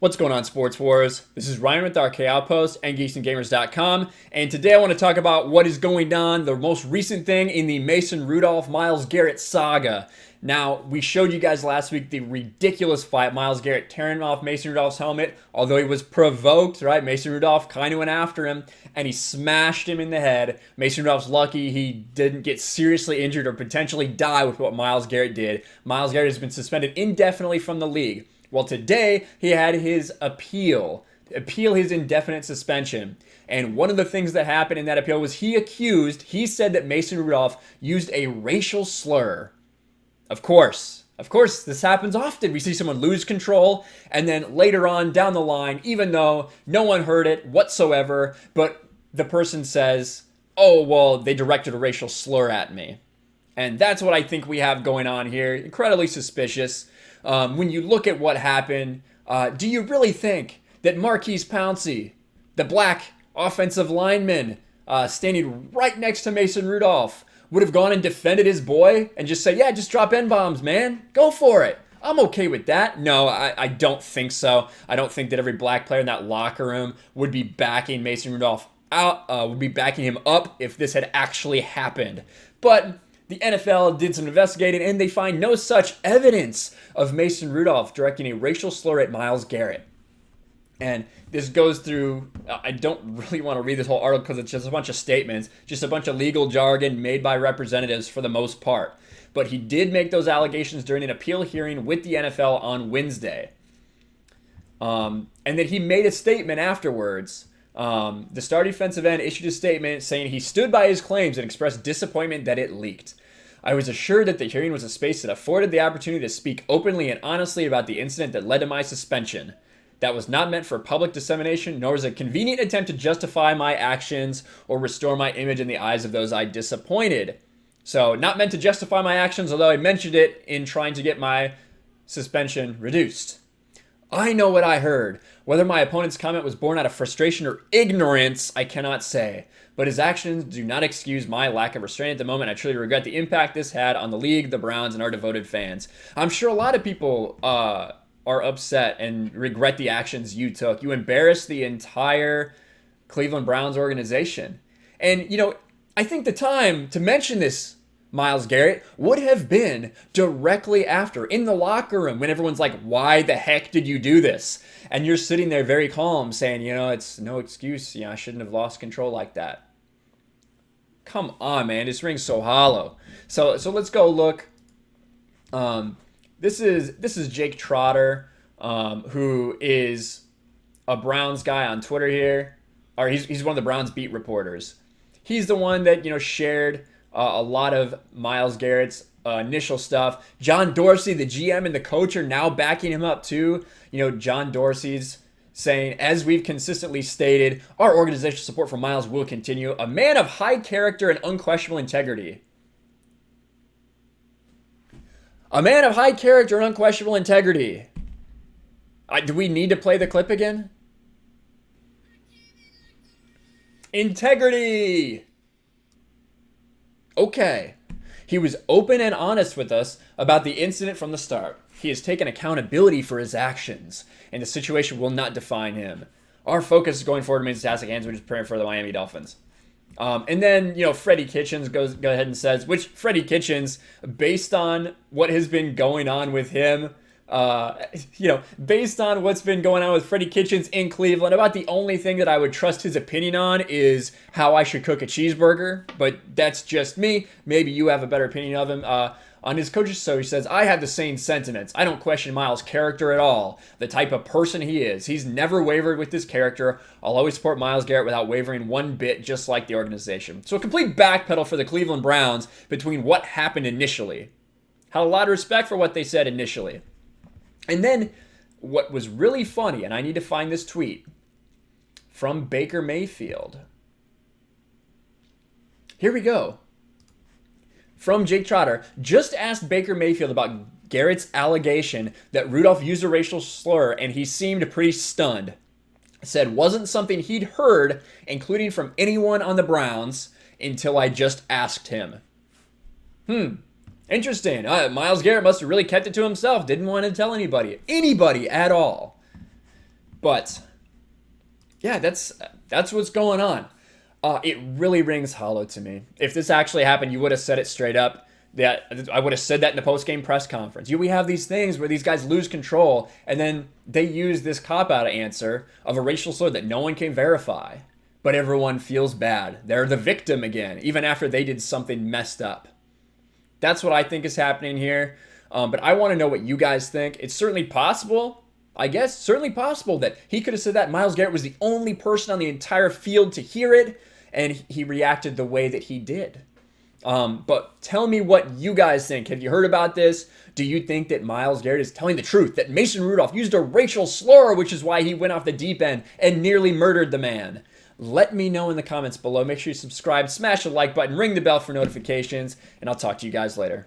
What's going on, Sports Wars? This is Ryan with RK Outpost and GeeksandGamers.com, and today I want to talk about what is going on, the most recent thing in the Mason Rudolph Myles Garrett saga. Now, we showed you guys last week the ridiculous fight, Myles Garrett tearing off Mason Rudolph's helmet, although he was provoked, right? Mason Rudolph kind of went after him, and he smashed him in the head. Mason Rudolph's lucky he didn't get seriously injured or potentially die with what Myles Garrett did. Myles Garrett has been suspended indefinitely from the league. Well, today he had his appeal his indefinite suspension. And one of the things that happened in that appeal was he said that Mason Rudolph used a racial slur. Of course, this happens often. We see someone lose control, and then later on down the line, even though no one heard it whatsoever, but the person says, oh, well, they directed a racial slur at me. And that's what I think we have going on here. Incredibly suspicious. When you look at what happened, do you really think that Marquise Pouncey, the black offensive lineman standing right next to Mason Rudolph, would have gone and defended his boy and just say, yeah, just drop N-bombs, man. Go for it. I'm okay with that. No, I don't think so. I don't think that every black player in that locker room would be backing Mason Rudolph would be backing him up if this had actually happened. But the NFL did some investigating, and they find no such evidence of Mason Rudolph directing a racial slur at Myles Garrett. And this goes through, I don't really want to read this whole article because it's just a bunch of statements, just a bunch of legal jargon made by representatives for the most part. But he did make those allegations during an appeal hearing with the NFL on Wednesday. And then he made a statement afterwards. The star defensive end issued a statement saying he stood by his claims and expressed disappointment that it leaked. I was assured that the hearing was a space that afforded the opportunity to speak openly and honestly about the incident that led to my suspension. That was not meant for public dissemination, nor was a convenient attempt to justify my actions or restore my image in the eyes of those I disappointed. So, not meant to justify my actions, although I mentioned it in trying to get my suspension reduced. I know what I heard. Whether my opponent's comment was born out of frustration or ignorance, I cannot say. But his actions do not excuse my lack of restraint at the moment. I truly regret the impact this had on the league, the Browns, and our devoted fans. I'm sure a lot of people are upset and regret the actions you took. You embarrassed the entire Cleveland Browns organization. And, I think the time to mention this, Myles Garrett, would have been directly after, in the locker room, when everyone's like, why the heck did you do this? And you're sitting there very calm saying, it's no excuse. I shouldn't have lost control like that. Come on, man. This rings so hollow. So let's go look. This is Jake Trotter, who is a Browns guy on Twitter here. Or he's one of the Browns beat reporters. He's the one that, shared a lot of Myles Garrett's initial stuff. John Dorsey, the GM and the coach, are now backing him up too. John Dorsey's saying, as we've consistently stated, our organizational support for Myles will continue. A man of high character and unquestionable integrity. A man of high character and unquestionable integrity. Do we need to play the clip again? Integrity! Okay. He was open and honest with us about the incident from the start. He has taken accountability for his actions, and the situation will not define him. Our focus going forward remains fantastic, and we're just praying for the Miami Dolphins. And then, Freddie Kitchens goes ahead and says, which Freddie Kitchens, based on what has been going on with him, based on what's been going on with Freddie Kitchens in Cleveland, about the only thing that I would trust his opinion on is how I should cook a cheeseburger. But that's just me. Maybe you have a better opinion of him. On his coach's show, he says, I have the same sentiments. I don't question Myles' character at all. The type of person he is. He's never wavered with his character. I'll always support Myles Garrett without wavering one bit, just like the organization. So a complete backpedal for the Cleveland Browns between what happened initially. Had a lot of respect for what they said initially. And then what was really funny, and I need to find this tweet, from Baker Mayfield. Here we go. From Jake Trotter, just asked Baker Mayfield about Garrett's allegation that Rudolph used a racial slur, and he seemed pretty stunned. Said wasn't something he'd heard, including from anyone on the Browns, until I just asked him. Interesting. Myles Garrett must have really kept it to himself. Didn't want to tell anybody at all. But yeah, that's what's going on. It really rings hollow to me. If this actually happened, you would have said it straight up. That I would have said that in the post-game press conference. We have these things where these guys lose control, and then they use this cop-out answer of a racial slur that no one can verify, but everyone feels bad. They're the victim again, even after they did something messed up. That's what I think is happening here. But I want to know what you guys think. It's certainly possible, I guess, certainly possible that he could have said that. Myles Garrett was the only person on the entire field to hear it, and he reacted the way that he did. But tell me what you guys think. Have you heard about this? Do you think that Myles Garrett is telling the truth, that Mason Rudolph used a racial slur, which is why he went off the deep end and nearly murdered the man? Let me know in the comments below. Make sure you subscribe, smash the like button, ring the bell for notifications, and I'll talk to you guys later.